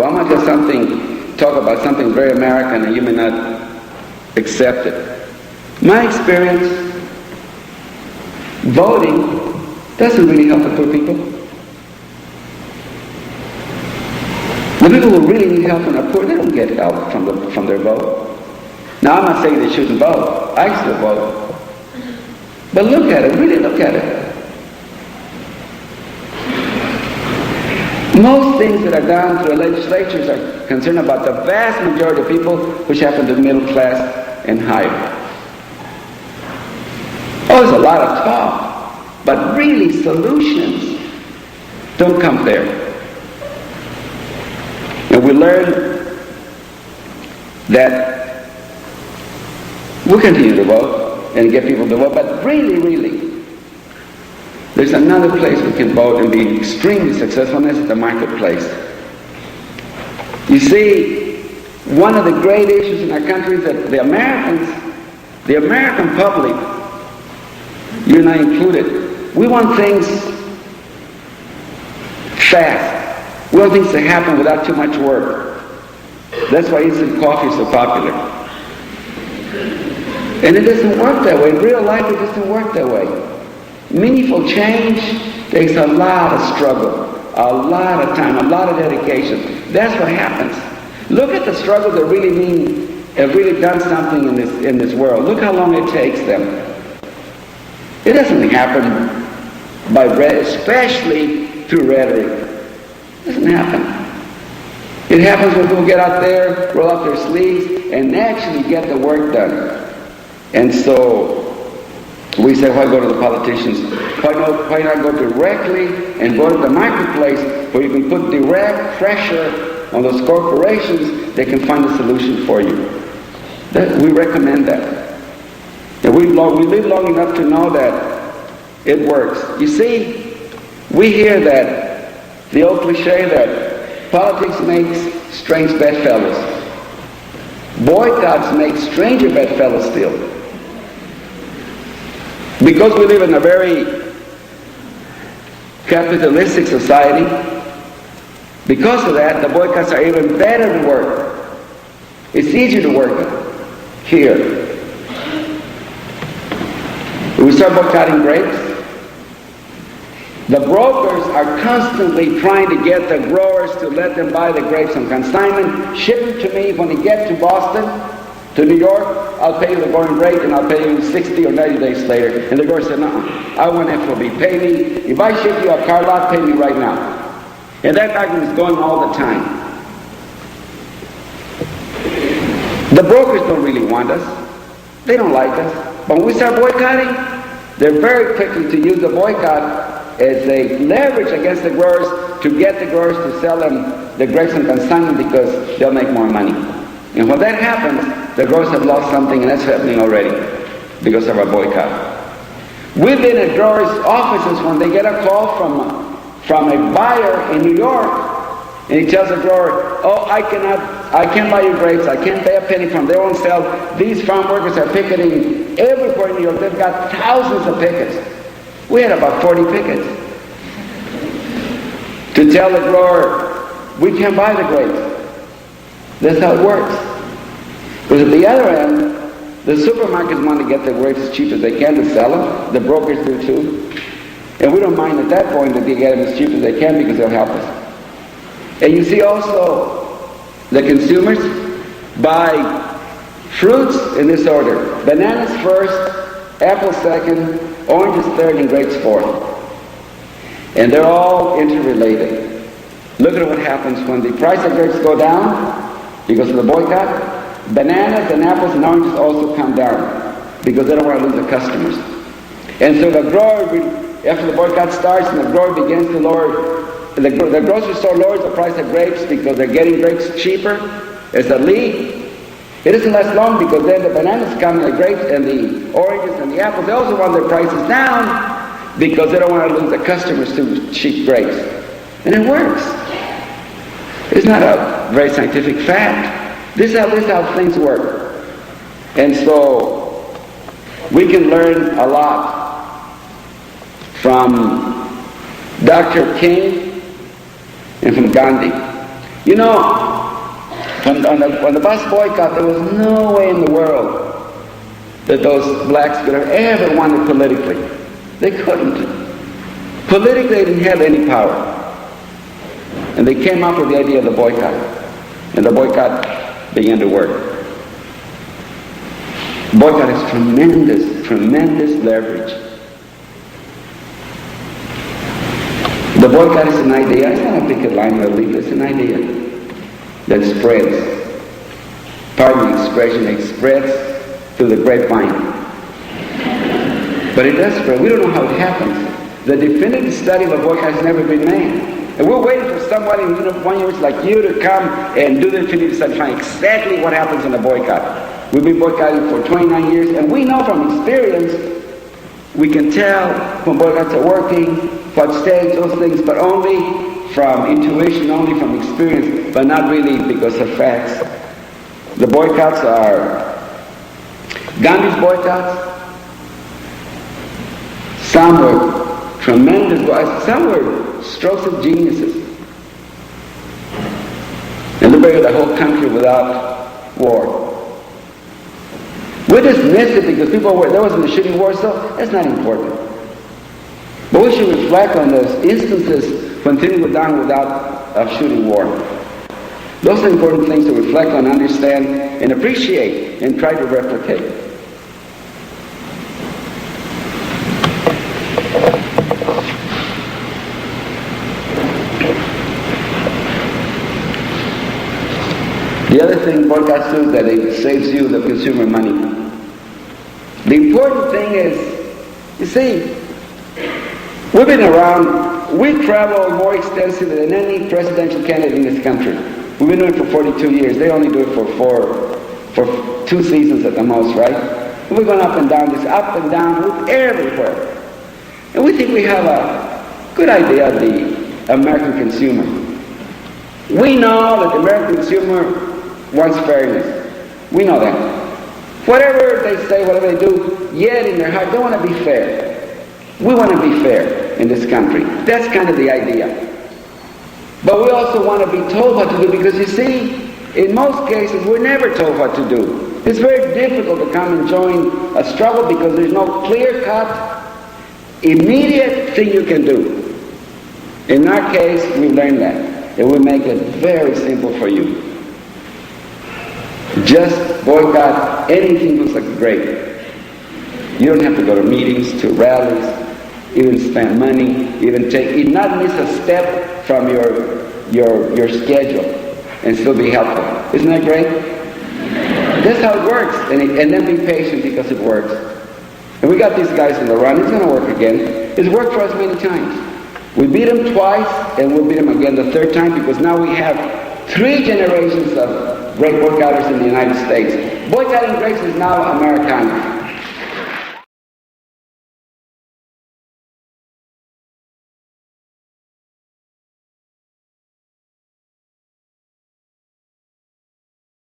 Well, I'm going to talk about something very American, and you may not accept it. My experience, voting doesn't really help the poor people. The people who really need help and are poor, they don't get help from their vote. Now, I'm not saying they shouldn't vote. I still vote. But look at it, really look at it. Most things that are done through the legislatures are concerned about the vast majority of people, which happen to be middle class and higher. Oh, there's a lot of talk, but really solutions don't come there. And we learn that we'll continue to vote and get people to vote, but really, there's another place we can vote and be extremely successful, and that's the marketplace. You see, one of the great issues in our country is that the American public, you and I included, we want things fast. We want things to happen without too much work. That's why instant coffee is so popular. And it doesn't work that way. In real life, it doesn't work that way. Meaningful change takes a lot of struggle, a lot of time, a lot of dedication. That's what happens. Look at the struggles that really have really done something in this world. Look how long it takes them. It doesn't happen by especially through rhetoric. It doesn't happen. It happens when people get out there, roll up their sleeves, and actually get the work done. And so we say, why go to the politicians? Why not go directly and go to the marketplace where you can put direct pressure on those corporations? They can find a solution for you. We recommend that. And we live long enough to know that it works. You see, we hear that, the old cliche that politics makes strange bedfellows. Boycotts make stranger bedfellows still. Because we live in a very capitalistic society, because of that, the boycotts are even better to work. It's easier to work here. We start boycotting grapes. The brokers are constantly trying to get the growers to let them buy the grapes on consignment, ship them to me. When they get to Boston, to New York, I'll pay you the going rate, and I'll pay you 60 or 90 days later. And the grower said, no, I want FOB. Pay me. If I ship you a car lot, pay me right now. And that argument is going all the time. The brokers don't really want us. They don't like us. But when we start boycotting, they're very quickly to use the boycott as a leverage against the growers to get the growers to sell them the grapes on consignment because they'll make more money. And when that happens, the growers have lost something, and that's happening already because of our boycott. We've been at growers' offices when they get a call from a buyer in New York, and he tells the grower, oh, I can't buy your grapes, I can't pay a penny from their own sale. These farm workers are picketing everywhere in New York. They've got thousands of pickets. We had about 40 pickets to tell the grower, we can't buy the grapes. That's how it works. Because at the other end, the supermarkets want to get the grapes as cheap as they can to sell them. The brokers do too. And we don't mind at that point that they get them as cheap as they can because they'll help us. And you see also the consumers buy fruits in this order. Bananas first, apples second, oranges third, and grapes fourth. And they're all interrelated. Look at what happens when the price of grapes go down because of the boycott. Bananas and apples and oranges also come down because they don't want to lose the customers. And so the grower, after the boycott starts and the grower begins to lower, the grocery store lowers the price of grapes because they're getting grapes cheaper as a lead. It doesn't last long because then the bananas come and the grapes and the oranges and the apples, they also want their prices down because they don't want to lose the customers to cheap grapes. And it works. It's not a very scientific fact. This is how things work. And so we can learn a lot from Dr. King and from Gandhi. You know, on the bus boycott, there was no way in the world that those blacks could have ever won it politically. They couldn't. Politically, they didn't have any power. And they came up with the idea of the boycott. And the boycott began to work. Boycott has tremendous, tremendous leverage. The boycott is an idea. It's not a picket line or a leaflet. It's an idea that spreads. Pardon the expression, it spreads through the grapevine. But it does spread. We don't know how it happens. The definitive study of a boycott has never been made. And we're waiting for somebody in 1 year like you to come and do the definitive study, find exactly what happens in a boycott. We've been boycotting for 29 years, and we know from experience, we can tell when boycotts are working, what stage, those things, but only from intuition, only from experience, but not really because of facts. The boycotts are Gandhi's boycotts. Some were tremendous, some were strokes of geniuses. And liberated the whole country without war. We dismiss it because people were, there wasn't a shooting war, so that's not important. But we should reflect on those instances when things were done without a shooting war. Those are important things to reflect on, understand, and appreciate, and try to replicate. The other thing boycotts do is that it saves you, the consumer, money. The important thing is, you see, we've been around, we travel more extensively than any presidential candidate in this country. We've been doing it for 42 years. They only do it for 2 seasons at the most, right? And we're going up and down, everywhere. And we think we have a good idea of the American consumer. We know that the American consumer wants fairness. We know that. Whatever they say, whatever they do, yet in their heart, they want to be fair. We want to be fair in this country. That's kind of the idea. But we also want to be told what to do because, you see, in most cases, we're never told what to do. It's very difficult to come and join a struggle because there's no clear-cut, immediate thing you can do. In our case, we learned that. It will make it very simple for you. Just boycott anything looks like great. You don't have to go to meetings, to rallies, even spend money, not miss a step from your schedule and still be helpful. Isn't that great? That's how it works. And then be patient because it works. And we got these guys in the run. It's going to work again. It's worked for us many times. We beat them twice, and we'll beat them again the 3rd time because now we have 3 generations of great boycotters in the United States. Boycotting grapes is now Americana.